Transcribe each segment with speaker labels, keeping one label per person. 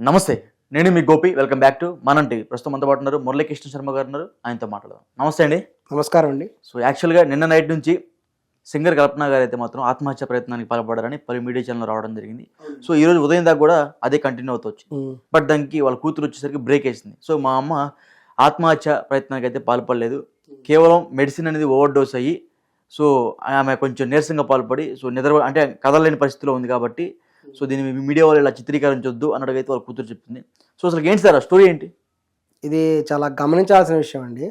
Speaker 1: నమస్తే, నేను మీ Gopi. Welcome back to మనం టీవీ. ప్రస్తుతం మనతో పాటు ఉన్నారు మురళీకృష్ణ శర్మ గారు ఉన్నారు. ఆయనతో మాట్లాడదాం. నమస్తే అండి.
Speaker 2: నమస్కారం అండి.
Speaker 1: సో యాక్చువల్గా నిన్న నైట్ నుంచి సింగర్ కల్పన గారు అయితే మాత్రం ఆత్మహత్య ప్రయత్నానికి పాల్పడారని పలు మీడియా ఛానల్ రావడం జరిగింది. సో ఈ రోజు ఉదయం దాకా కూడా అదే కంటిన్యూ అవుతవచ్చు. బట్ దానికి వాళ్ళ కూతురు వచ్చేసరికి బ్రేక్ వేసింది. సో మా అమ్మ ఆత్మహత్య ప్రయత్నానికి అయితే పాల్పడలేదు, కేవలం మెడిసిన్ అనేది ఓవర్ డోస్ అయ్యి సో ఆమె కొంచెం నీరసంగా పాల్పడి సో నిద్ర అంటే కదలలేని పరిస్థితిలో ఉంది కాబట్టి సో దీన్ని మీడియా వాళ్ళు ఇలా చిత్రీకరించొద్దు అన్నట్టుగా అయితే వాళ్ళ కూతురు చెప్తుంది. సో అసలు ఏంటి సార్ ఆ స్టోరీ ఏంటి?
Speaker 2: ఇది చాలా గమనించాల్సిన విషయం అండి.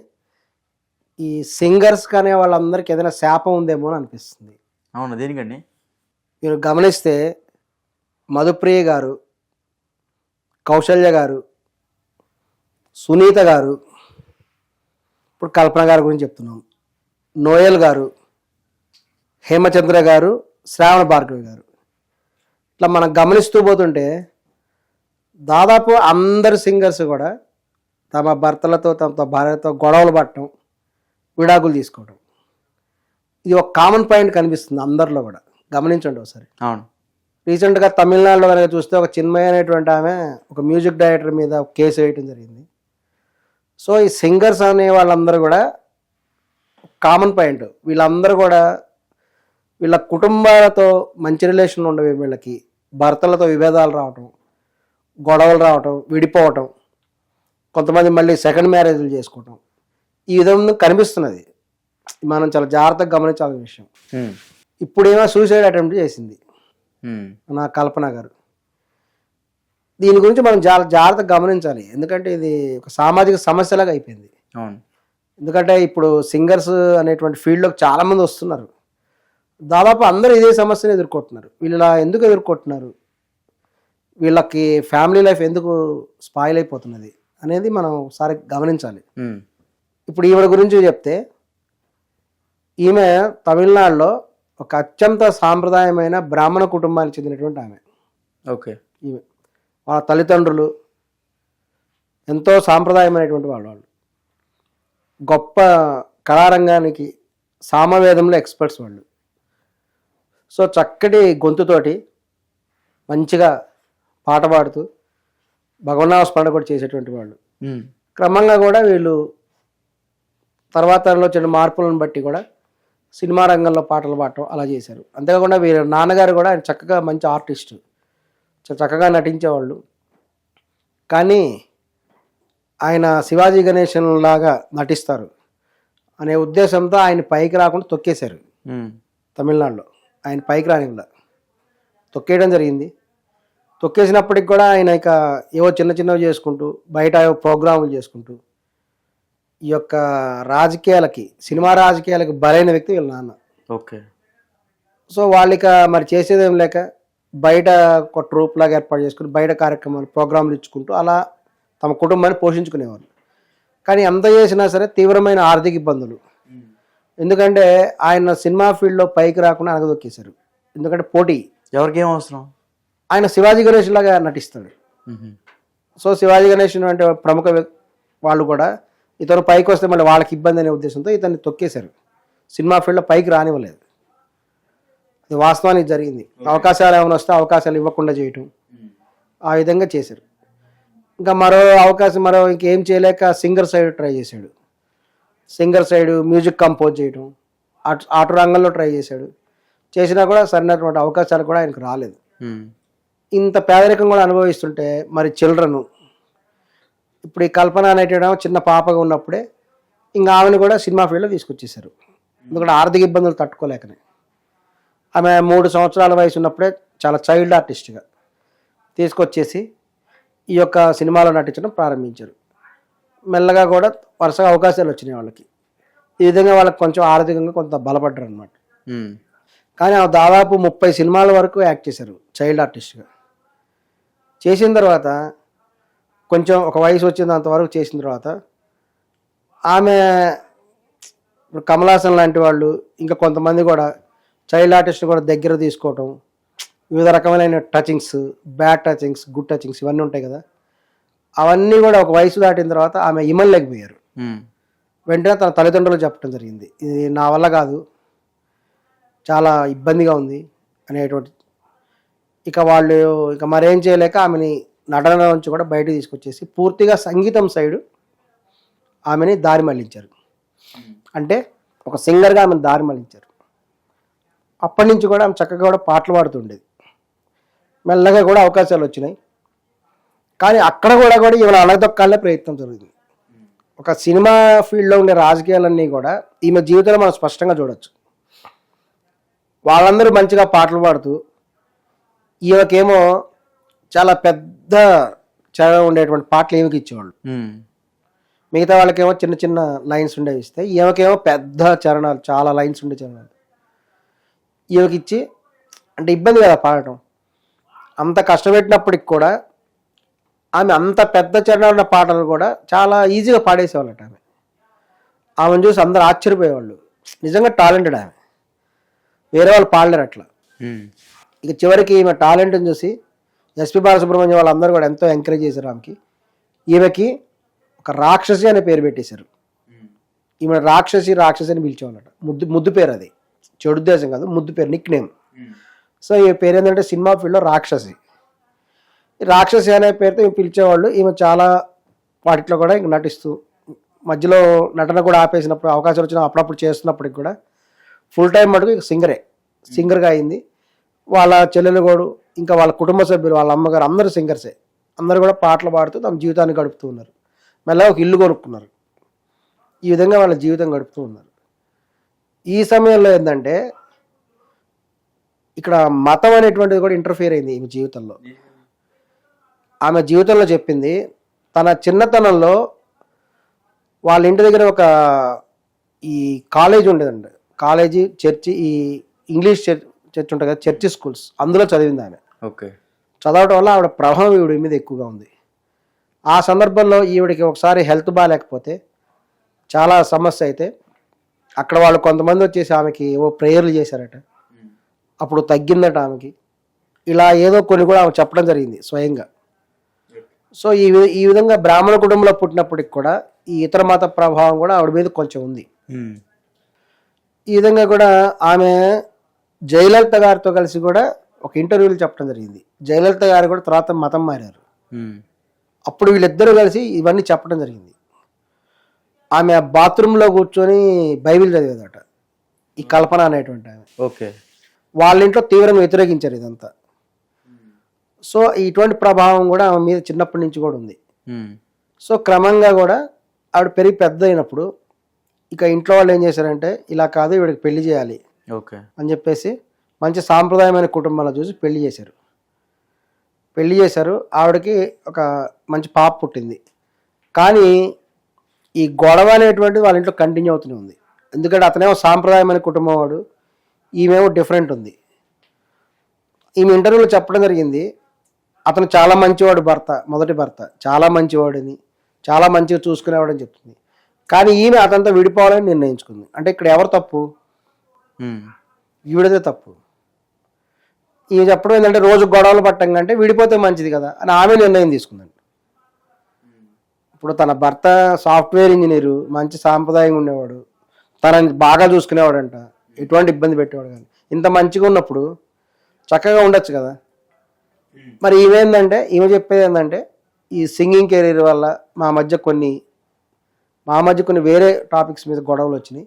Speaker 2: ఈ సింగర్స్ కానీ వాళ్ళందరికీ ఏదైనా శాపం ఉందేమో అని అనిపిస్తుంది.
Speaker 1: అవును, దేనికండి?
Speaker 2: మీరు గమనిస్తే మధుప్రియ గారు, కౌశల్య గారు, సునీత గారు, ఇప్పుడు కల్పన గారి గురించి చెప్తున్నాం, నోయల్ గారు, హేమచంద్ర గారు, శ్రావణ భార్గవి గారు, ఇట్లా మనం గమనిస్తూ పోతుంటే దాదాపు అందరు సింగర్స్ కూడా తమ భర్తలతో తమ భార్యతో గొడవలు పడటం, విడాకులు తీసుకోవడం, ఇది ఒక కామన్ పాయింట్ కనిపిస్తుంది అందరిలో కూడా. గమనించండి ఒకసారి.
Speaker 1: అవును,
Speaker 2: రీసెంట్గా తమిళనాడులో కనుక చూస్తే ఒక చిన్మయ అనేటువంటి ఆమె ఒక మ్యూజిక్ డైరెక్టర్ మీద ఒక కేసు వేయటం జరిగింది. సో ఈ సింగర్స్ అనే వాళ్ళందరూ కూడా కామన్ పాయింట్, వీళ్ళందరూ కూడా వీళ్ళ కుటుంబాలతో మంచి రిలేషన్ ఉండవు, వీళ్ళకి భర్తలతో విభేదాలు రావటం, గొడవలు రావటం, విడిపోవటం, కొంతమంది మళ్ళీ సెకండ్ మ్యారేజ్లు చేసుకోవటం, ఈ విధంగా కనిపిస్తున్నది. మనం చాలా జాగ్రత్తగా గమనించాల్సిన విషయం. ఇప్పుడేమో సూసైడ్ అటెంప్ట్ చేసింది నా కల్పన గారు. దీని గురించి మనం చాలా జాగ్రత్తగా గమనించాలి, ఎందుకంటే ఇది ఒక సామాజిక సమస్యలాగా అయిపోయింది. ఎందుకంటే ఇప్పుడు సింగర్స్ అనేటువంటి ఫీల్డ్లోకి చాలామంది వస్తున్నారు, దాదాపు అందరూ ఇదే సమస్యను ఎదుర్కొంటున్నారు. వీళ్ళు ఇలా ఎందుకు ఎదుర్కొంటున్నారు, వీళ్ళకి ఫ్యామిలీ లైఫ్ ఎందుకు స్పాయిల్ అయిపోతున్నది అనేది మనం ఒకసారి గమనించాలి. ఇప్పుడు ఈవిడ గురించి చెప్తే, ఈమె తమిళనాడులో ఒక అత్యంత సాంప్రదాయమైన బ్రాహ్మణ కుటుంబానికి చెందినటువంటి ఆమె.
Speaker 1: ఓకే.
Speaker 2: ఈమె వాళ్ళ తల్లిదండ్రులు ఎంతో సాంప్రదాయమైనటువంటి వాళ్ళు గొప్ప కళారంగానికి సామవేదంలో ఎక్స్పర్ట్స్ వాళ్ళు. సో చక్కటి గొంతుతోటి మంచిగా పాట పాడుతూ భగవన్నామ స్మరణ కూడా చేసేటువంటి వాళ్ళు. క్రమంగా కూడా వీళ్ళు తర్వాత వచ్చిన మార్పులను బట్టి కూడా సినిమా రంగంలో పాటలు పాడటం అలా చేశారు. అంతేకాకుండా వీళ్ళ నాన్నగారు కూడా ఆయన చక్కగా మంచి ఆర్టిస్టు, చక్కగా నటించేవాళ్ళు. కానీ ఆయన శివాజీ గణేశన్ లాగా నటిస్తారు అనే ఉద్దేశంతో ఆయన పైకి రాకుండా తొక్కేశారు. తమిళనాడులో ఆయన పైకి రానివ్వలా తొక్కేయడం జరిగింది. తొక్కేసినప్పటికి కూడా ఆయన ఇక ఏవో చిన్న చిన్నవి చేసుకుంటూ, బయట ఏవో ప్రోగ్రాములు చేసుకుంటూ, ఈ యొక్క రాజకీయాలకి, సినిమా రాజకీయాలకి బలైన వ్యక్తి వీళ్ళ నాన్న.
Speaker 1: ఓకే.
Speaker 2: సో వాళ్ళిక మరి చేసేదేం లేక బయట ఒక ట్రూప్ లాగా ఏర్పాటు చేసుకుని బయట కార్యక్రమాలు, ప్రోగ్రాములు ఇచ్చుకుంటూ అలా తమ కుటుంబాన్ని పోషించుకునేవాళ్ళు. కానీ ఎంత చేసినా సరే తీవ్రమైన ఆర్థిక ఇబ్బందులు. ఎందుకంటే ఆయన సినిమా ఫీల్డ్లో పైకి రాకుండా అనగదొక్కేశారు. ఎందుకంటే పోటీ,
Speaker 1: ఎవరికేం అవసరం,
Speaker 2: ఆయన శివాజీ గణేష్ లాగా నటిస్తాడు. సో శివాజీ గణేష్ అంటే ప్రముఖ వాళ్ళు కూడా ఇతను పైకి వస్తే మళ్ళీ వాళ్ళకి ఇబ్బంది అనే ఉద్దేశంతో ఇతన్ని తొక్కేశారు, సినిమా ఫీల్డ్లో పైకి రానివ్వలేదు. అది వాస్తవానికి జరిగింది. అవకాశాలు ఏమైనా వస్తే అవకాశాలు ఇవ్వకుండా చేయటం, ఆ విధంగా చేశారు. ఇంకా మరో అవకాశం ఇంకేం చేయలేక సింగర్ సైడ్ ట్రై చేశాడు. సింగర్ సైడ్ మ్యూజిక్ కంపోజ్ చేయడం, ఆట రంగంలో ట్రై చేశాడు. చేసినా కూడా సరైనటువంటి అవకాశాలు కూడా ఆయనకు రాలేదు. ఇంత పేదరికం కూడా అనుభవిస్తుంటే మరి చిల్డ్రను, ఇప్పుడు ఈ కల్పన అనేటం చిన్న పాపగా ఉన్నప్పుడే ఇంకా ఆమెను కూడా సినిమా ఫీల్డ్లో తీసుకొచ్చేసారు. ఎందుకంటే ఆర్థిక ఇబ్బందులు తట్టుకోలేకనే. ఆమె 3 సంవత్సరాల వయసు ఉన్నప్పుడే చాలా చైల్డ్ ఆర్టిస్ట్గా తీసుకొచ్చేసి ఈ యొక్క సినిమాలో నటించడం ప్రారంభించారు. మెల్లగా కూడా వరుసగా అవకాశాలు వచ్చినాయి వాళ్ళకి. ఈ విధంగా వాళ్ళకి కొంచెం ఆర్థికంగా కొంత బలపడ్డారు అనమాట. కానీ ఆమె దాదాపు 30 సినిమాల వరకు యాక్ట్ చేశారు చైల్డ్ ఆర్టిస్ట్గా. చేసిన తర్వాత కొంచెం ఒక వయసు వచ్చినంత వరకు చేసిన తర్వాత ఆమె ఇప్పుడు కమల్ హాసన్ లాంటి వాళ్ళు ఇంకా కొంతమంది కూడా చైల్డ్ ఆర్టిస్ట్ కూడా దగ్గర తీసుకోవటం, వివిధ రకమైన touchings, bad touchings, good touchings ఇవన్నీ ఉంటాయి కదా, అవన్నీ కూడా ఒక వయసు దాటిన తర్వాత ఆమె ఇమ్మలేకపోయారు. వెంటనే తన తల్లిదండ్రులు చెప్పడం జరిగింది, ఇది నా వల్ల కాదు, చాలా ఇబ్బందిగా ఉంది అనేటువంటి. ఇక వాళ్ళు ఇక మరేం చేయలేక ఆమెని నటన నుంచి కూడా బయటకు తీసుకొచ్చేసి పూర్తిగా సంగీతం సైడు ఆమెని దారి మళ్లించారు. అంటే ఒక సింగర్గా ఆమెను దారి మళ్లించారు. అప్పటి నుంచి కూడా ఆమె చక్కగా కూడా పాటలు పాడుతుండేది. మెల్లగా కూడా అవకాశాలు వచ్చినాయి. కానీ అక్కడ కూడా ఈమె అణగదొక్కాలనే ప్రయత్నం జరుగుతుంది. ఒక సినిమా ఫీల్డ్లో ఉండే రాజకీయాలన్నీ కూడా ఈమె జీవితంలో మనం స్పష్టంగా చూడొచ్చు. వాళ్ళందరూ మంచిగా పాటలు పాడుతూ ఈమెకేమో చాలా పెద్ద చరణం ఉండేటువంటి పాటలు ఈమెకి ఇచ్చేవాళ్ళు. మిగతా వాళ్ళకేమో చిన్న చిన్న లైన్స్ ఉండేవి ఇస్తే ఈమెకేమో పెద్ద చరణాలు, చాలా లైన్స్ ఉండే చరణాలు ఈమెకి ఇచ్చి, అంటే ఇబ్బంది కదా పాడటం. అంత కష్టపెట్టినప్పటికి కూడా ఆమె అంత పెద్ద చరణాలు ఉన్న పాటలు కూడా చాలా ఈజీగా పాడేసేవాళ్ళట. ఆమెను చూసి అందరూ ఆశ్చర్యపోయేవాళ్ళు. నిజంగా టాలెంటెడ్ ఆమె, వేరే వాళ్ళు పాడలేరు అట్లా. ఇక చివరికి ఈమె టాలెంట్ని చూసి ఎస్పి బాలసుబ్రహ్మణ్యం వాళ్ళందరూ కూడా ఎంతో ఎంకరేజ్ చేశారు ఆమెకి. ఈమెకి ఒక రాక్షసి అనే పేరు పెట్టేశారు. ఈమె రాక్షసి అని పిలిచేవాళ్ళట. ముద్దు పేరు, అది చెడు ఉద్దేశం కాదు, ముద్దు పేరు, నిక్ నేమ్. సో ఈ పేరు ఏంటంటే సినిమా ఫీల్డ్లో రాక్షసి. రాక్షసి అనే పేరుతో ఈమె పిలిచేవాళ్ళు. ఈమె చాలా వాటిలో కూడా ఇంక నటిస్తూ మధ్యలో నటన కూడా ఆపేసినప్పుడు, అవకాశాలు వచ్చిన అప్పుడప్పుడు చేస్తున్నప్పటికి కూడా ఫుల్ టైం మటుకు సింగర్గా అయింది. వాళ్ళ చెల్లెలు కూడా, ఇంకా వాళ్ళ కుటుంబ సభ్యులు, వాళ్ళ అమ్మగారు అందరూ సింగర్సే. అందరూ కూడా పాటలు పాడుతూ తమ జీవితాన్ని గడుపుతూ ఉన్నారు. మళ్ళీ ఒక ఇల్లు కొనుక్కున్నారు. ఈ విధంగా వాళ్ళ జీవితం గడుపుతూ ఉన్నారు. ఈ సమయంలో ఏంటంటే ఇక్కడ మతం అనేటువంటిది కూడా ఇంటర్ఫియర్ అయింది ఈమె జీవితంలో. ఆమె జీవితంలో చెప్పింది, తన చిన్నతనంలో వాళ్ళ ఇంటి దగ్గర ఒక ఈ కాలేజ్ ఉండేదండి. కాలేజీ, చర్చి, ఈ ఇంగ్లీష్ చర్చ్ ఉంటుంది కదా, చర్చి స్కూల్స్, అందులో చదివింది ఆమె.
Speaker 1: ఓకే. చదవటం
Speaker 2: వల్ల ఆవిడ ప్రభావం ఈవిడ మీద ఎక్కువగా ఉంది. ఆ సందర్భంలో ఈవిడికి ఒకసారి హెల్త్ బాగాలేకపోతే, చాలా సమస్య అయితే అక్కడ వాళ్ళు కొంతమంది వచ్చేసి ఆమెకి ఏవో ప్రేయర్లు చేశారట. అప్పుడు తగ్గిందట ఆమెకి. ఇలా ఏదో కొన్ని కూడా ఆమె చెప్పడం జరిగింది స్వయంగా. సో ఈ విధంగా బ్రాహ్మణ కుటుంబంలో పుట్టినప్పటికి కూడా ఈ ఇతర మత ప్రభావం కూడా ఆవిడ మీద కొంచెం ఉంది. ఈ విధంగా కూడా ఆమె జయలలిత గారితో కలిసి కూడా ఒక ఇంటర్వ్యూలు చెప్పడం జరిగింది. జయలలిత గారు కూడా తర్వాత మతం మారారు. అప్పుడు వీళ్ళిద్దరూ కలిసి ఇవన్నీ చెప్పడం జరిగింది. ఆమె బాత్రూంలో కూర్చొని బైబిల్ చదివేదట, ఈ కల్పన అనేటువంటి ఆమె.
Speaker 1: ఓకే.
Speaker 2: వాళ్ళ ఇంట్లో తీవ్రంగా వ్యతిరేకించారు ఇదంతా. సో ఇటువంటి ప్రభావం కూడా ఆమె మీద చిన్నప్పటి నుంచి కూడా ఉంది. సో క్రమంగా కూడా ఆవిడ పెరిగి పెద్ద అయినప్పుడు ఇక ఇంట్లో వాళ్ళు ఏం చేశారంటే, ఇలా కాదు ఈవిడికి పెళ్లి చేయాలి అని చెప్పేసి మంచి సాంప్రదాయమైన కుటుంబాలను చూసి పెళ్లి చేశారు. ఆవిడకి ఒక మంచి పాప పుట్టింది. కానీ ఈ గొడవ అనేటువంటిది వాళ్ళ ఇంట్లో కంటిన్యూ అవుతూనే ఉంది. ఎందుకంటే అతనేమో సాంప్రదాయమైన కుటుంబం వాడు, ఈమెమో డిఫరెంట్ ఉంది. ఈమె ఇంటర్వ్యూలో చెప్పడం జరిగింది, అతను చాలా మంచివాడు, మొదటి భర్త చాలా మంచివాడని, చాలా మంచిగా చూసుకునేవాడని చెప్తుంది. కానీ ఈమె అతనితో విడిపోవాలని నిర్ణయించుకుంది. అంటే ఇక్కడ ఎవరు తప్పు? ఈవిడదే తప్పు. ఈమె చెప్పడం ఏంటంటే, రోజు గొడవలు పట్టం కంటే విడిపోతే మంచిది కదా అని ఆమె నిర్ణయం తీసుకుందండి. ఇప్పుడు తన భర్త సాఫ్ట్వేర్ ఇంజనీరు, మంచి సాంప్రదాయంగా ఉండేవాడు, తనని బాగా చూసుకునేవాడంట, ఎటువంటి ఇబ్బంది పెట్టేవాడు కానీ. ఇంత మంచిగా ఉన్నప్పుడు చక్కగా ఉండొచ్చు కదా. మరి ఈమె చెప్పేది ఏంటంటే, ఈ సింగింగ్ కెరీర్ వల్ల మా మధ్య కొన్ని వేరే టాపిక్స్ మీద గొడవలు వచ్చినాయి,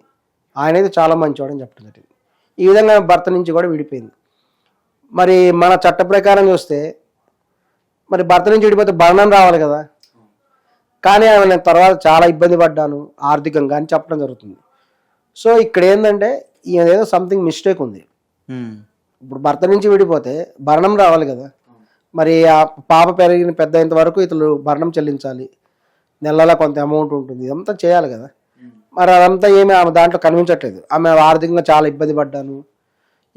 Speaker 2: ఆయన అయితే చాలా మంచివాడని చెప్పడం జరిగింది. ఈ విధంగా భర్త నుంచి కూడా విడిపోయింది. మరి మన చట్ట ప్రకారం చూస్తే మరి భర్త నుంచి విడిపోతే భరణం రావాలి కదా. కానీ ఆమె నేను తర్వాత చాలా ఇబ్బంది పడ్డాను ఆర్థికంగా అని చెప్పడం జరుగుతుంది. సో ఇక్కడ ఏంటంటే ఏదో సంథింగ్ మిస్టేక్ ఉంది. ఇప్పుడు భర్త నుంచి విడిపోతే భరణం రావాలి కదా. మరి ఆ పాప పెరిగిన పెద్ద అయ్యేంత వరకు ఇతను భరణం చెల్లించాలి, నెలలా కొంత అమౌంట్ ఉంటుంది, ఇదంతా చేయాలి కదా. మరి అదంతా ఆమె దాంట్లో కనిపించట్లేదు. ఆమె ఆర్థికంగా చాలా ఇబ్బంది పడ్డాను,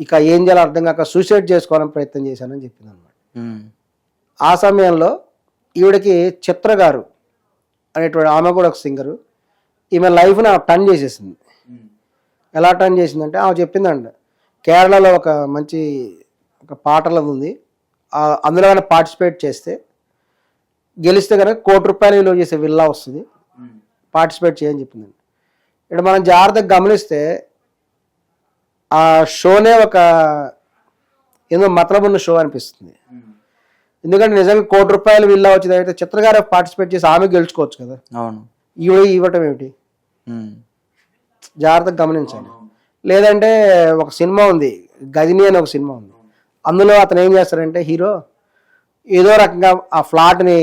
Speaker 2: ఇక ఏం చేయాలో అర్థం కాక సూసైడ్ చేసుకోవాలని ప్రయత్నం చేశానని చెప్పింది అనమాట. ఆ సమయంలో ఈవిడకి చిత్ర గారు అనేటువంటి ఆమె కూడా ఒక సింగరు, ఈమె లైఫ్ని టర్న్ చేసేసింది. ఎలా టర్న్ చేసిందంటే, ఆమె చెప్పిందంట, కేరళలో ఒక మంచి పాటలు ఉంది, అందులో కానీ పార్టిసిపేట్ చేస్తే గెలిస్తే కనుక ₹1,00,00,000 విలువ చేసే విల్లా వస్తుంది, పార్టిసిపేట్ చేయని చెప్పిందండి. ఇక్కడ మనం జాగ్రత్తగా గమనిస్తే ఆ షోనే ఒక ఏదో మతలబున్న షో అనిపిస్తుంది. ఎందుకంటే నిజంగా ₹1,00,00,000 విల్లా వచ్చింది అయితే చిత్రగారు పార్టిసిపేట్ చేసి ఆమె గెలుచుకోవచ్చు కదా,
Speaker 1: అవును.
Speaker 2: ఇవ్వటం ఏమిటి?
Speaker 1: ఉమ్.
Speaker 2: జాగ్రత్తగా గమనించాలి. లేదంటే ఒక సినిమా ఉంది, గజని అని ఒక సినిమా ఉంది, అందులో అతను ఏం చేస్తాడంటే హీరో ఏదో రకంగా ఆ ఫ్లాట్ని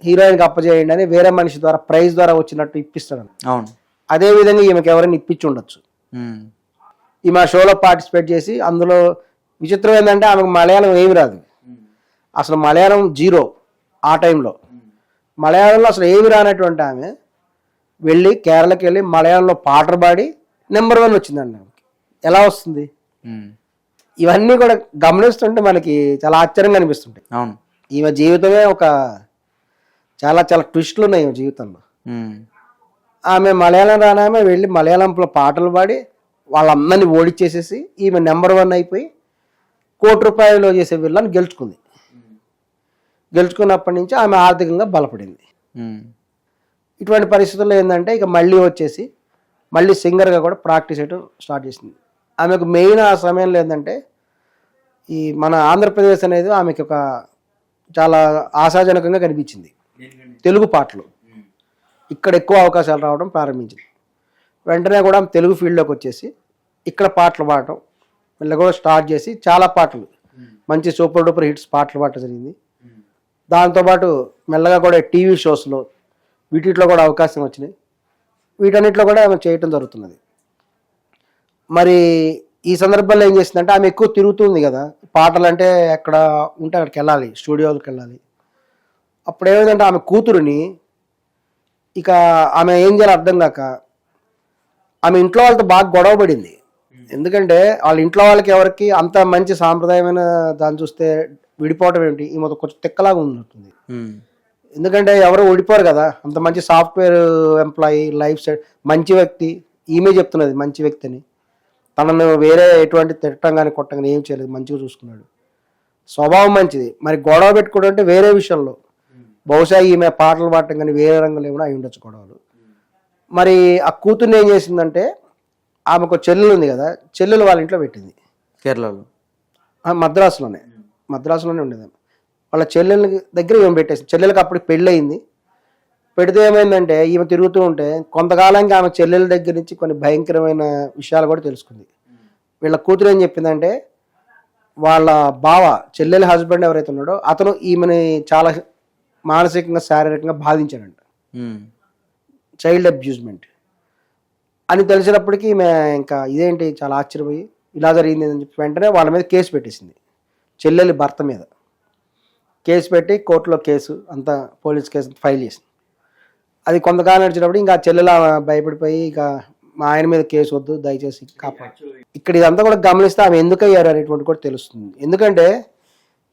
Speaker 2: హీరోయిన్కి అప్పచేయండి అని వేరే మనిషి ద్వారా ప్రైజ్ ద్వారా వచ్చినట్టు ఇప్పిస్తాడు.
Speaker 1: అవును.
Speaker 2: అదే విధంగా ఈమెకి ఎవరైనా ఇప్పించి ఉండొచ్చు. ఈమె ఆ షోలో పార్టిసిపేట్ చేసి, అందులో విచిత్రం ఏంటంటే ఆమెకు మలయాళం ఏమి రాదు, అసలు మలయాళం జీరో. ఆ టైంలో మలయాళంలో అసలు ఏమి రానటువంటి ఆమె వెళ్ళి కేరళకి వెళ్ళి మలయాళంలో పాటలు పాడి నెంబర్ 1 వచ్చిందండి. ఆమెకి ఎలా వస్తుంది? ఇవన్నీ కూడా గమనిస్తుంటే మనకి చాలా ఆశ్చర్యంగా అనిపిస్తుంటాయి.
Speaker 1: అవును.
Speaker 2: ఈమె జీవితమే ఒక చాలా చాలా ట్విస్టులు ఉన్నాయి ఈమె జీవితంలో. ఆమె మలయాళం రానామె వెళ్ళి మలయాళంలో పాటలు పాడి వాళ్ళందరినీ ఓడిచ్చేసేసి ఈమె నెంబర్ 1 అయిపోయి ₹1,00,00,000 చేసే విల్లాని గెలుచుకుంది. గెలుచుకున్నప్పటి నుంచి ఆమె ఆర్థికంగా బలపడింది. ఇటువంటి పరిస్థితుల్లో ఏంటంటే ఇక మళ్ళీ వచ్చేసి మళ్ళీ సింగర్గా కూడా ప్రాక్టీస్ చేయడం స్టార్ట్ చేసింది. ఆమెకు మెయిన్ ఆ సమయంలో ఏంటంటే ఈ మన ఆంధ్రప్రదేశ్ అనేది ఆమెకి ఒక చాలా ఆశాజనకంగా కనిపించింది. తెలుగు పాటలు ఇక్కడ ఎక్కువ అవకాశాలు రావడం ప్రారంభించింది. వెంటనే కూడా తెలుగు ఫీల్డ్లోకి వచ్చేసి ఇక్కడ పాటలు పాడటం మళ్ళీ కూడా స్టార్ట్ చేసి చాలా పాటలు మంచి సూపర్ డూపర్ హిట్స్ పాటలు పాడటం జరిగింది. దాంతోపాటు మెల్లగా కూడా టీవీ షోస్లో వీటిలో కూడా అవకాశం వచ్చినాయి. వీటన్నిటిలో కూడా ఆమె చేయటం జరుగుతున్నది. మరి ఈ సందర్భంలో ఏం చేసిందంటే ఆమె ఎక్కువ తిరుగుతుంది కదా, పాటలు అంటే ఎక్కడ ఉంటే అక్కడికి వెళ్ళాలి, స్టూడియోలకు వెళ్ళాలి. అప్పుడు ఏమైందంటే ఆమె కూతురుని ఇక ఆమె ఏం చేయాలో అర్థం కాక ఆమె ఇంట్లో వాళ్ళతో బాగా గొడవ పడింది. ఎందుకంటే వాళ్ళ ఇంట్లో వాళ్ళకి ఎవరికి అంత మంచి సాంప్రదాయమైన దాన్ని చూస్తే విడిపోవటం ఏంటి, ఈ మొత్తం కొంచెం తిక్కలాగా ఉన్నట్టుంది. ఎందుకంటే ఎవరు ఓడిపోరు కదా, అంత మంచి సాఫ్ట్వేర్ ఎంప్లాయీ, లైఫ్ సైడ్ మంచి వ్యక్తి, ఈమె చెప్తున్నది మంచి వ్యక్తి అని. తనను వేరే ఎటువంటి తిట్టం కానీ కొట్టం కానీ ఏం చేయలేదు, మంచిగా చూసుకున్నాడు, స్వభావం మంచిది. మరి గొడవ పెట్టుకోవడం అంటే వేరే విషయంలో, బహుశా ఈమె పాటలు పాడటం కానీ వేరే రంగులు ఏమైనా అయి ఉండొచ్చు గొడవలు. మరి ఆ కూతుర్ని ఏం చేసిందంటే ఆమెకు చెల్లెలు ఉంది కదా, చెల్లెలు వాళ్ళ ఇంట్లో పెట్టింది.
Speaker 1: కేరళలో
Speaker 2: మద్రాసులోనే ఉండేది. వాళ్ళ చెల్లెల దగ్గర ఈమె పెట్టేసింది. చెల్లెలకు అప్పుడు పెళ్ళి అయింది. పెడితే ఏమైందంటే ఈమె తిరుగుతూ ఉంటే కొంతకాలంగా ఆమె చెల్లెల దగ్గర నుంచి కొన్ని భయంకరమైన విషయాలు కూడా తెలుసుకుంది. వీళ్ళ కూతురు ఏం చెప్పిందంటే వాళ్ళ బావ, చెల్లెల హస్బెండ్ ఎవరైతే ఉన్నాడో అతను ఈమెని చాలా మానసికంగా శారీరకంగా బాధించాడంట, చైల్డ్ అబ్యూజ్మెంట్ అని తెలిసినప్పటికీ ఈమె ఇంకా ఇదేంటి చాలా ఆశ్చర్యపోయి ఇలా జరిగింది అని చెప్పి వెంటనే వాళ్ళ మీద కేసు పెట్టేసింది. చెల్లెలి భర్త మీద కేసు పెట్టి కోర్టులో కేసు అంతా పోలీస్ కేసు ఫైల్ చేసింది. అది కొంతకాలం నడిచినప్పుడు ఇంకా చెల్లెల భయపడిపోయి ఇక మా ఆయన మీద కేసు వద్దు దయచేసి కాపాడు. ఇక్కడ ఇదంతా కూడా గమనిస్తే ఆమె ఎందుకు అయ్యారు అనేటువంటి కూడా తెలుస్తుంది. ఎందుకంటే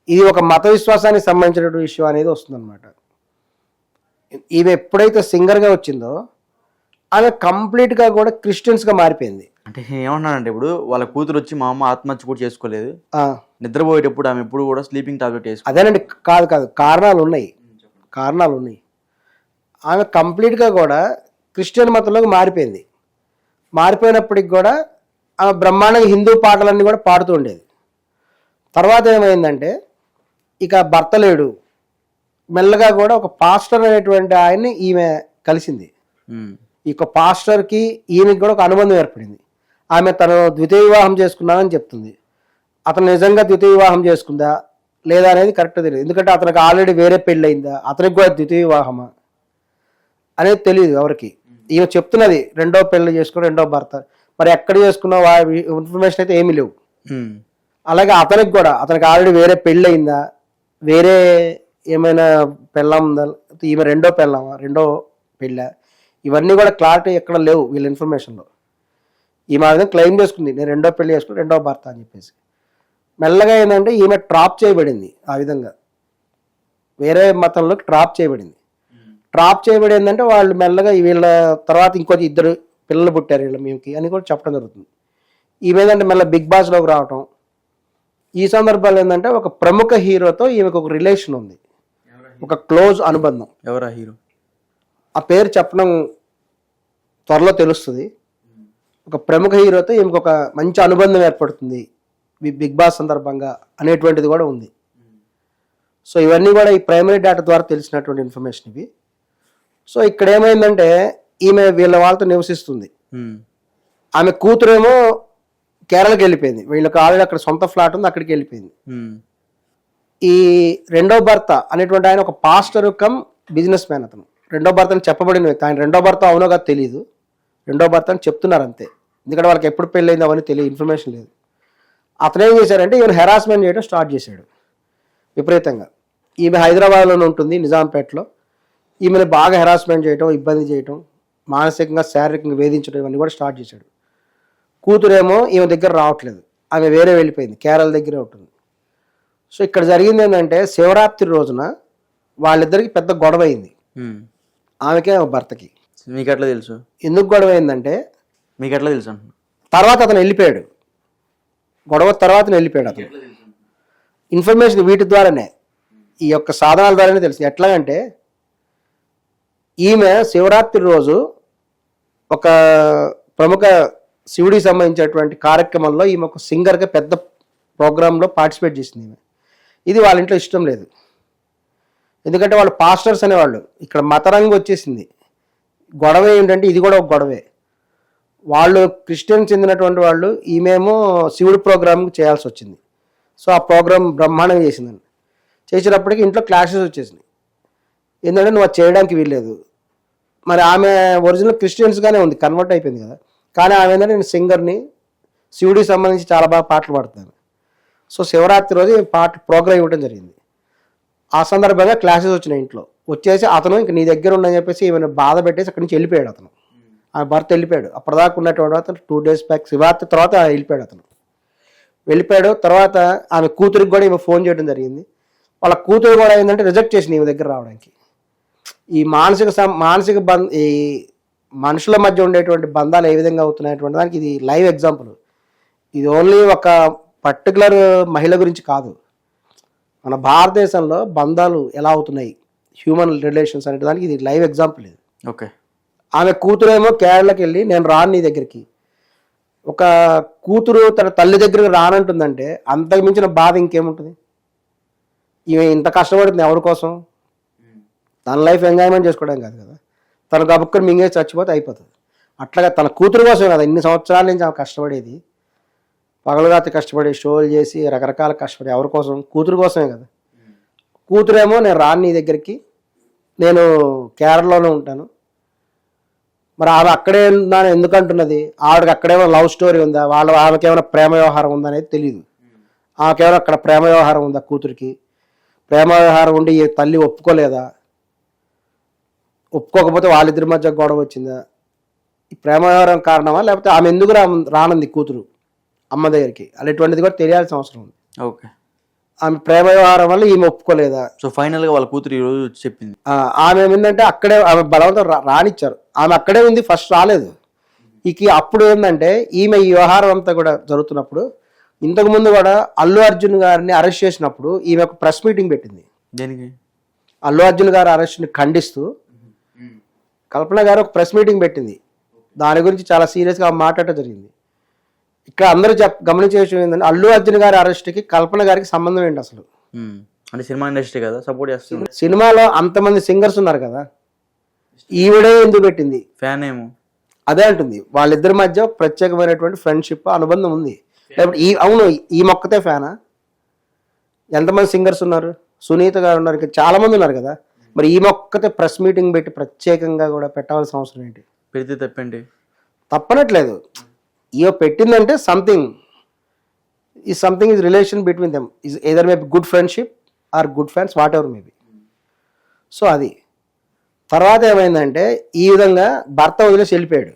Speaker 2: ఇది ఒక మత విశ్వాసానికి సంబంధించినటువంటి విషయం అనేది వస్తుంది అనమాట. ఈమె ఎప్పుడైతే సింగర్గా వచ్చిందో ఆమె కంప్లీట్గా కూడా క్రిస్టియన్స్గా మారిపోయింది.
Speaker 1: అంటే ఏమన్నానంటే ఇప్పుడు వాళ్ళ కూతురు వచ్చి మా అమ్మ ఆత్మహత్య కూడా చేసుకోలేదు, నిద్రపోయేటప్పుడు ఆమె ఎప్పుడు కూడా స్లీపింగ్ టాబ్లెట్ వేసుకో.
Speaker 2: అదేనండి, కాదు కారణాలు ఉన్నాయి. ఆమె కంప్లీట్గా కూడా క్రిస్టియన్ మతంలోకి మారిపోయింది. మారిపోయినప్పటికి కూడా ఆమె బ్రహ్మాండంగా హిందూ పాటలన్నీ కూడా పాడుతూ ఉండేది. తర్వాత ఏమైందంటే ఇక భర్త లేడు, మెల్లగా కూడా ఒక పాస్టర్ అనేటువంటి ఆయన్ని ఈమె కలిసింది. ఈ పాస్టర్కి ఈమెకి కూడా ఒక అనుబంధం ఏర్పడింది. ఆమె తను ద్వితీయ వివాహం చేసుకున్నానని చెప్తుంది. అతను నిజంగా ద్వితీయ వివాహం చేసుకుందా లేదా అనేది కరెక్ట్ తెలియదు. ఎందుకంటే అతనికి ఆల్రెడీ వేరే పెళ్ళి అయిందా, అతనికి కూడా ద్వితీయ వివాహమా అనేది తెలియదు ఎవరికి. ఈమె చెప్తున్నది రెండో పెళ్లి చేసుకుని రెండో భర్త, మరి ఎక్కడ చేసుకున్నావు ఇన్ఫర్మేషన్ అయితే ఏమీ లేవు. అలాగే అతనికి ఆల్రెడీ వేరే పెళ్ళి అయిందా, వేరే ఏమైనా పెళ్ళం ఉందా, ఈమె రెండో పెళ్ళ, ఇవన్నీ కూడా క్లారిటీ ఎక్కడ లేవు వీళ్ళ ఇన్ఫర్మేషన్లో. ఈమె విధంగా క్లెయిమ్ చేసుకుంది నేను రెండో పెళ్లి చేసుకుని రెండో భర్త అని చెప్పేసి. మెల్లగా ఏంటంటే ఈమె ట్రాప్ చేయబడింది. ఆ విధంగా వేరే మతంలోకి ట్రాప్ చేయబడింది. ఏంటంటే వాళ్ళు మెల్లగా వీళ్ళ తర్వాత ఇంకొక 2 పిల్లలు పుట్టారు వీళ్ళ మేమకి అని కూడా చెప్పడం జరుగుతుంది. ఈమె ఏంటంటే మెల్ల బిగ్ బాస్లోకి రావటం. ఈ సందర్భాలు ఏంటంటే ఒక ప్రముఖ హీరోతో ఈమెకు ఒక రిలేషన్ ఉంది, ఒక క్లోజ్ అనుబంధం.
Speaker 1: ఎవరా హీరో?
Speaker 2: ఆ పేరు చెప్పడం త్వరలో తెలుస్తుంది. ఒక ప్రముఖ హీరోతో ఈమెకు ఒక మంచి అనుబంధం ఏర్పడుతుంది బిగ్ బాస్ సందర్భంగా అనేటువంటిది కూడా ఉంది. సో ఇవన్నీ కూడా ఈ ప్రైమరీ డేటా ద్వారా తెలిసినటువంటి ఇన్ఫర్మేషన్ ఇవి. సో ఇక్కడ ఏమైందంటే ఈమె వీళ్ళ వాళ్ళతో నివసిస్తుంది. ఆమె కూతురేమో కేరళకి వెళ్ళిపోయింది. వీళ్ళకి ఆల్రెడీ అక్కడ సొంత ఫ్లాట్ ఉంది, అక్కడికి వెళ్ళిపోయింది. ఈ రెండో భర్త అనేటువంటి ఆయన ఒక పాస్టర్ కమ్ బిజినెస్ మ్యాన్. అతను రెండో భర్త అని చెప్పబడిన వ్యక్తి. ఆయన రెండో భర్త అవునో కాదు తెలియదు, రెండో భర్త అని చెప్తున్నారు అంతే. ఎందుకంటే వాళ్ళకి ఎప్పుడు పెళ్ళయింది అవన్నీ తెలియదు, ఇన్ఫర్మేషన్ లేదు. అతను ఏం చేశాడంటే ఈయన హెరాస్మెంట్ చేయడం స్టార్ట్ చేశాడు విపరీతంగా. ఈమె హైదరాబాద్లోనే ఉంటుంది, నిజాంపేటలో. ఈమెను బాగా హెరాస్మెంట్ చేయడం, ఇబ్బంది చేయడం, మానసికంగా శారీరకంగా వేధించడం ఇవన్నీ కూడా స్టార్ట్ చేశాడు. కూతురేమో ఈమె దగ్గర రావట్లేదు, ఆమె వేరే వెళ్ళిపోయింది, కేరళ దగ్గరే ఉంటుంది. సో ఇక్కడ జరిగింది ఏంటంటే శివరాత్రి రోజున వాళ్ళిద్దరికి పెద్ద గొడవ అయింది, ఆమెకే భర్తకి.
Speaker 1: మీకు ఎట్లా తెలుసు?
Speaker 2: ఎందుకు గొడవ అయిందంటే
Speaker 1: మీకు ఎట్లా తెలుసు?
Speaker 2: తర్వాత అతను వెళ్ళిపోయాడు, గొడవ తర్వాత వెళ్ళిపోయాడు అతను. ఇన్ఫర్మేషన్ వీటి ద్వారానే, ఈ యొక్క సాధనాల ద్వారానే తెలుసు. ఎట్లాగంటే ఈమె శివరాత్రి రోజు ఒక ప్రముఖ శివుడికి సంబంధించినటువంటి కార్యక్రమంలో ఈమె ఒక సింగర్గా పెద్ద ప్రోగ్రాంలో పార్టిసిపేట్ చేసింది. ఈమె ఇది వాళ్ళ ఇంట్లో ఇష్టం లేదు, ఎందుకంటే వాళ్ళు పాస్టర్స్ అనేవాళ్ళు. ఇక్కడ మతరంగు వచ్చేసింది. గొడవ ఏంటంటే ఇది కూడా ఒక గొడవే. వాళ్ళు క్రిస్టియన్ చెందినటువంటి వాళ్ళు, ఈమెమో శివుడి ప్రోగ్రామ్కి చేయాల్సి వచ్చింది. సో ఆ ప్రోగ్రామ్ బ్రహ్మాండంగా చేసిందండి. చేసినప్పటికీ ఇంట్లో క్లాషెస్ వచ్చేసినాయి. ఏంటంటే నువ్వు అది చేయడానికి వీల్లేదు. మరి ఆమె ఒరిజినల్ క్రిస్టియన్స్గానే ఉంది, కన్వర్ట్ అయిపోయింది కదా. కానీ ఆమె ఏంటంటే నేను సింగర్ని, శివుడికి సంబంధించి చాలా బాగా పాటలు పాడుతున్నాను. సో శివరాత్రి రోజు ప్రోగ్రామ్ ఇవ్వడం జరిగింది. ఆ సందర్భంగా క్లాసెస్ వచ్చినాయి ఇంట్లో. వచ్చేసి అతను ఇంక నీ దగ్గర ఉండని చెప్పేసి ఈమెను బాధ పెట్టేసి అక్కడి నుంచి వెళ్ళిపోయాడు అతను. ఆమె భర్త వెళ్ళిపోయాడు. అప్పటిదాకా ఉన్నటువంటి అతను 2 days బ్యాక్ శివరాత్రి తర్వాత వెళ్ళిపోయాడు అతను. వెళ్ళిపోయాడు తర్వాత ఆమె కూతురికి కూడా ఈమె ఫోన్ చేయడం జరిగింది. వాళ్ళ కూతురు కూడా ఏంటంటే రిజెక్ట్ చేసింది ఈమె దగ్గర రావడానికి. ఈ ఈ మనుషుల మధ్య ఉండేటువంటి బంధాలు ఏ విధంగా అవుతున్నాయటువంటి దానికి ఇది లైవ్ ఎగ్జాంపుల్. ఇది ఓన్లీ ఒక పర్టికులర్ మహిళ గురించి కాదు, మన భారతదేశంలో బంధాలు ఎలా అవుతున్నాయి, హ్యూమన్ రిలేషన్స్ అనే దానికి ఇది లైవ్ ఎగ్జాంపుల్. ఇది
Speaker 1: ఓకే.
Speaker 2: ఆమె కూతురేమో కేరళకి వెళ్ళి నేను రాను నీ దగ్గరికి. ఒక కూతురు తన తల్లి దగ్గరికి రానంటుందంటే అంతకు మించిన బాధ ఇంకేముంటుంది? ఈమె ఇంత కష్టపడుతుంది ఎవరి కోసం? తన లైఫ్ ఎంజాయ్మెంట్ చేసుకోవడం కాదు కదా, తన గబుక్కని మింగేసి చచ్చిపోతే అయిపోతుంది. అట్లాగా తన కూతురు కోసమే కదా ఇన్ని సంవత్సరాల నుంచి ఆమె కష్టపడేది. పగలుగాతి కష్టపడి షోలు చేసి రకరకాల కష్టపడి ఎవరి కోసం? కూతురు కోసమే కదా. కూతురేమో నేను రాను నీ దగ్గరికి, నేను కేరళలోనే ఉంటాను. మరి ఆమె అక్కడే ఉందని ఎందుకు అంటున్నది? ఆవిడకి అక్కడేమో లవ్ స్టోరీ ఉందా, ఆమెకేమైనా ప్రేమ వ్యవహారం ఉందా అనేది తెలియదు. ఆమెకేమైనా అక్కడ ప్రేమ వ్యవహారం ఉందా? కూతురికి ప్రేమ వ్యవహారం ఉండి ఈ తల్లి ఒప్పుకోలేదా? ఒప్పుకోకపోతే వాళ్ళిద్దరి మధ్య గొడవ వచ్చిందా? ఈ ప్రేమ వ్యవహారం కారణమా, లేకపోతే ఆమె ఎందుకు రానుంది కూతురు అమ్మ దగ్గరికి అనేటువంటిది కూడా తెలియాల్సిన అవసరం ఉంది.
Speaker 1: ఓకే.
Speaker 2: ఆమె ప్రేమ వ్యవహారం వల్ల ఈమె ఒప్పుకోలేదా?
Speaker 1: సో ఫైనల్ గా వాళ్ళ కూతురు ఈ రోజు చెప్పింది.
Speaker 2: ఆమె ఏంటంటే అక్కడే ఆమె బలవంతం రానిచ్చారు. ఆమె అక్కడే ఉంది, ఫస్ట్ రాలేదు. అప్పుడు ఏంటంటే ఈమె ఈ వ్యవహారం అంతా కూడా జరుగుతున్నప్పుడు ఇంతకుముందు కూడా అల్లు అర్జున్ గారిని అరెస్ట్ చేసినప్పుడు ఈమె ఒక ప్రెస్ మీటింగ్ పెట్టింది.
Speaker 1: దేనికి?
Speaker 2: అల్లు అర్జున్ గారి అరెస్ట్ని ఖండిస్తూ కల్పన గారు ఒక ప్రెస్ మీటింగ్ పెట్టింది. దాని గురించి చాలా సీరియస్గా మాట్లాడటం జరిగింది. ఇక్కడ అందరూ గమనించే విషయం ఏంటంటే అల్లు అర్జున్ గారి అరెస్ట్కి కల్పన గారికి సంబంధం ఏంటి అసలు?
Speaker 1: అంటే సినిమా ఇండస్ట్రీ కదా సపోర్ట్ చేస్తుంది.
Speaker 2: సినిమాలో అంతమంది సింగర్స్ ఉన్నారు కదా, ఈవిడే ఎందుకు పెట్టింది?
Speaker 1: ఫ్యాన్ ఏమో
Speaker 2: అదే అంటుంది. వాళ్ళిద్దరి మధ్య ప్రత్యేకమైనటువంటి ఫ్రెండ్షిప్ అనుబంధం ఉంది. అవును, ఈ మొక్కతే ఫ్యానా? ఎంతమంది సింగర్స్ ఉన్నారు? సునీత గారు ఉన్నారు, చాలా మంది ఉన్నారు కదా. మరి ఈ మొక్కతే ప్రెస్ మీటింగ్ పెట్టి ప్రత్యేకంగా కూడా పెట్టాల్సిన అవసరం ఏంటి?
Speaker 1: పెడితే తప్పండి,
Speaker 2: తప్పనట్లేదు. ఇయో పెట్టిందంటే something is relation between them, is either maybe good friendship or good fans, whatever maybe. So అది తర్వాత ఏమైందంటే ఈ విధంగా భర్త వదిలేసి వెళ్ళిపోయాడు,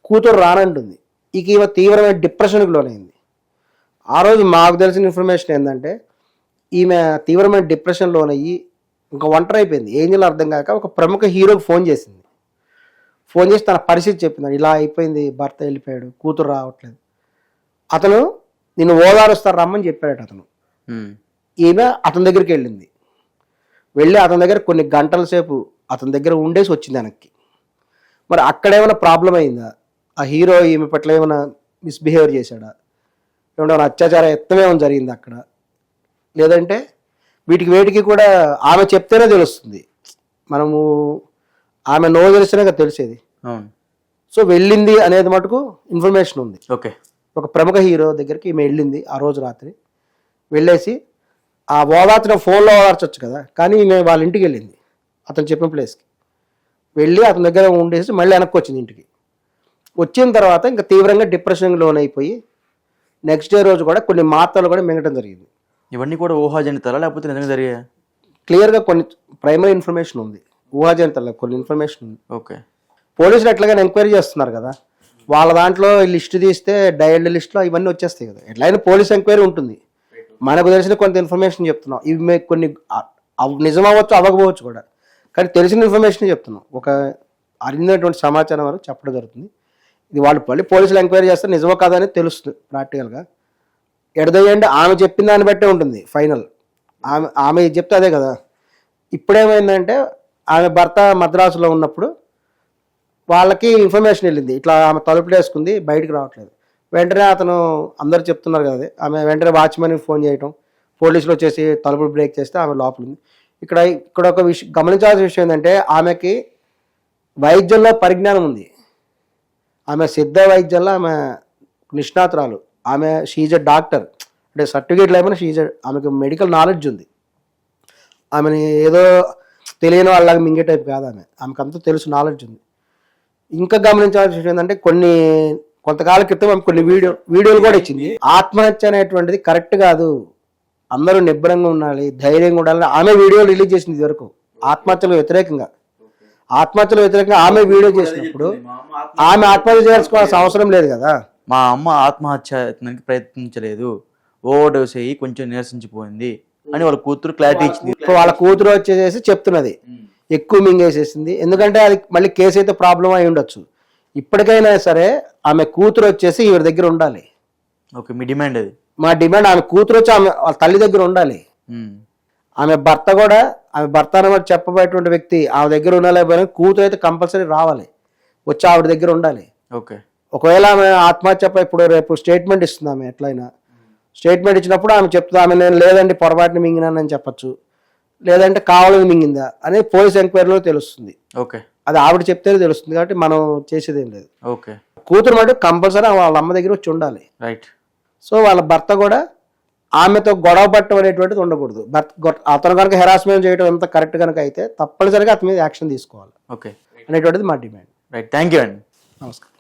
Speaker 2: కూతురు రానంటుంది. ఈమె తీవ్రమైన డిప్రెషన్కి లోనైంది. ఆ రోజు మాకు తెలిసిన ఇన్ఫర్మేషన్ ఏంటంటే ఈమె తీవ్రమైన డిప్రెషన్ లోనయ్యి ఇంకా ఒంటరి అయిపోయింది. ఏం చేయాలో అర్థం కాక ఒక ప్రముఖ హీరోకి ఫోన్ చేసింది. ఫోన్ చేసి తన పరిస్థితి చెప్పింది, ఇలా అయిపోయింది, భర్త వెళ్ళిపోయాడు, కూతురు రావట్లేదు. అతను నిన్ను ఓదారుస్తారు రమ్మని చెప్పాడట అతను. ఈమె అతని దగ్గరికి వెళ్ళింది. వెళ్ళి అతని దగ్గర కొన్ని గంటల సేపు అతని దగ్గర ఉండేసి వచ్చింది వెనక్కి. మరి అక్కడేమైనా ప్రాబ్లం అయిందా? ఆ హీరో ఈమె పట్ల ఏమైనా మిస్బిహేవియర్ చేశాడా? ఏమైనా అత్యాచార యత్నం ఏమైనా జరిగింది అక్కడ? లేదంటే వేటికి కూడా ఆమె చెప్తేనే తెలుస్తుంది. మనము ఆమె నో తెలిసినాక తెలిసేది.
Speaker 1: అవును.
Speaker 2: సో వెళ్ళింది అనేది మటుకు ఇన్ఫర్మేషన్ ఉంది.
Speaker 1: ఓకే.
Speaker 2: ఒక ప్రముఖ హీరో దగ్గరికి ఈమె వెళ్ళింది ఆ రోజు రాత్రి. వెళ్ళేసి ఆ ఓదార్చిన ఫోన్లో ఓదార్చొచ్చు కదా, కానీ ఈమె వాళ్ళ ఇంటికి వెళ్ళింది, అతను చెప్పిన ప్లేస్కి వెళ్ళి అతని దగ్గర ఉండేసి మళ్ళీ వెనక్కి వచ్చింది ఇంటికి. వచ్చిన తర్వాత ఇంకా తీవ్రంగా డిప్రెషన్కి లోన్ అయిపోయి నెక్స్ట్ డే రోజు కూడా కొన్ని మాత్రలు కూడా మింగటం జరిగింది.
Speaker 1: ఇవన్నీ కూడా ఊహాజనితాలా లేకపోతే నిజంగా జరిగాయా?
Speaker 2: క్లియర్గా కొన్ని ప్రైమరీ ఇన్ఫర్మేషన్ ఉంది, ఊహాజనితాల కొన్ని ఇన్ఫర్మేషన్ ఉంది.
Speaker 1: ఓకే.
Speaker 2: పోలీసులు ఎట్లాగైనా ఎంక్వైరీ చేస్తున్నారు కదా, వాళ్ళ దాంట్లో లిస్ట్ తీస్తే డైల్డ్ లిస్ట్లో ఇవన్నీ వచ్చేస్తాయి కదా, ఎట్లయినా పోలీస్ ఎంక్వైరీ ఉంటుంది. మనకు తెలిసిన కొంత ఇన్ఫర్మేషన్ చెప్తున్నాం, ఇవి కొన్ని నిజం అవ్వచ్చు అవ్వకపోవచ్చు కూడా, కానీ తెలిసిన ఇన్ఫర్మేషన్ చెప్తున్నాం. ఒక అందినటువంటి సమాచారం వరకు చెప్పడం జరుగుతుంది. ఇది వాళ్ళు మళ్ళీ పోలీసులు ఎంక్వైరీ చేస్తే నిజమో కాదా అనేది తెలుస్తుంది ప్రాక్టికల్గా. ఎడదయ్యండి ఆమె చెప్పిన దాన్ని బట్టే ఉంటుంది ఫైనల్. ఆమె చెప్తే అదే కదా. ఇప్పుడేమైందంటే ఆమె భర్త మద్రాసులో ఉన్నప్పుడు వాళ్ళకి ఇన్ఫర్మేషన్ వెళ్ళింది, ఇట్లా ఆమె తలుపులు వేసుకుంది బయటికి రావట్లేదు. వెంటనే అతను అందరు చెప్తున్నారు కదా, ఆమె వెంటనే వాచ్మెన్కి ఫోన్ చేయటం, పోలీసులు వచ్చేసి తలుపులు బ్రేక్ చేస్తే ఆమె లోపల ఉంది. ఇక్కడ ఒక విషయం గమనించాల్సిన విషయం ఏంటంటే ఆమెకి వైద్యంలో పరిజ్ఞానం ఉంది. ఆమె సిద్ధ వైద్యంలో ఆమె నిష్ణాతురాలు. ఆమె షీజ్ ఎ డాక్టర్, అంటే సర్టిఫికేట్ లేకపోయినా ఆమెకు మెడికల్ నాలెడ్జ్ ఉంది. ఆమెని ఏదో తెలియని వాళ్ళలాగా మింగే టైప్ కాదు ఆమెకు అంతా తెలుసు, నాలెడ్జ్ ఉంది. ఇంకా గమనించాల్సిన విషయం ఏంటంటే కొంతకాలం క్రితం ఆమె కొన్ని వీడియోలు కూడా ఇచ్చింది. ఆత్మహత్య అనేటువంటిది కరెక్ట్ కాదు, అందరూ నిబ్బరంగా ఉండాలి, ధైర్యంగా ఉండాలని ఆమె వీడియోలు రిలీజ్ చేసింది. ఇది వరకు ఆత్మహత్యలకు వ్యతిరేకంగా ఆమె వీడియో చేసినప్పుడు ఆమె ఆత్మహత్య చేసుకోవాల్సిన అవసరం లేదు కదా.
Speaker 1: మా అమ్మ ఆత్మహత్యకి ప్రయత్నించలేదు, ఓవర్ డోస్ అయ్యి కొంచెం నీరసించిపోయింది అని వాళ్ళ కూతురు క్లారిటీ ఇచ్చింది.
Speaker 2: వాళ్ళ కూతురు వచ్చేసి చెప్తున్నది ఎక్కువ మింగేసేసింది, ఎందుకంటే అది మళ్ళీ కేసు అయితే ప్రాబ్లం అయి ఉండొచ్చు. ఇప్పటికైనా సరే ఆమె కూతురు వచ్చేసి ఈవిడ దగ్గర ఉండాలి.
Speaker 1: ఓకే, మీ డిమాండ్ అది?
Speaker 2: మా డిమాండ్ ఆమె కూతురు వచ్చి వాళ్ళ తల్లి దగ్గర ఉండాలి. ఆమె భర్త కూడా, ఆమె భర్త అన్నమాట చెప్పబోయేటువంటి వ్యక్తి ఆమె దగ్గర ఉండాలి. కూతురు అయితే కంపల్సరీ రావాలి, వచ్చి ఆవిడ దగ్గర ఉండాలి.
Speaker 1: ఓకే.
Speaker 2: ఒకవేళ ఆమె ఆత్మహత్యపై ఇప్పుడు రేపు స్టేట్మెంట్ ఇస్తుంది, ఆమె ఎట్లయినా స్టేట్మెంట్ ఇచ్చినప్పుడు ఆమె చెప్తుంది, ఆమె నేను లేదండి పొరపాటుని మింగినానని చెప్పచ్చు, లేదంటే కావాలని మింగిందా అనేది పోలీస్ ఎంక్వైరీలో తెలుస్తుంది.
Speaker 1: ఓకే.
Speaker 2: అది ఆవిడ చెప్తేనే తెలుస్తుంది, కాబట్టి మనం చేసేది ఏం లేదు.
Speaker 1: ఓకే.
Speaker 2: కూతురు మటు కంపల్సరీ వాళ్ళ అమ్మ దగ్గర వచ్చి ఉండాలి.
Speaker 1: రైట్.
Speaker 2: సో వాళ్ళ భర్త కూడా ఆమెతో గొడవ పట్టడం అనేటువంటిది ఉండకూడదు. అతను కనుక హెరాస్మెంట్ చేయడం ఎంత కరెక్ట్ కనుక అయితే తప్పనిసరిగా అతని మీద యాక్షన్ తీసుకోవాలి.
Speaker 1: ఓకే
Speaker 2: అనేటువంటిది మా డిమాండ్.
Speaker 1: రైట్, థ్యాంక్ యూ అండి.
Speaker 2: నమస్కారం.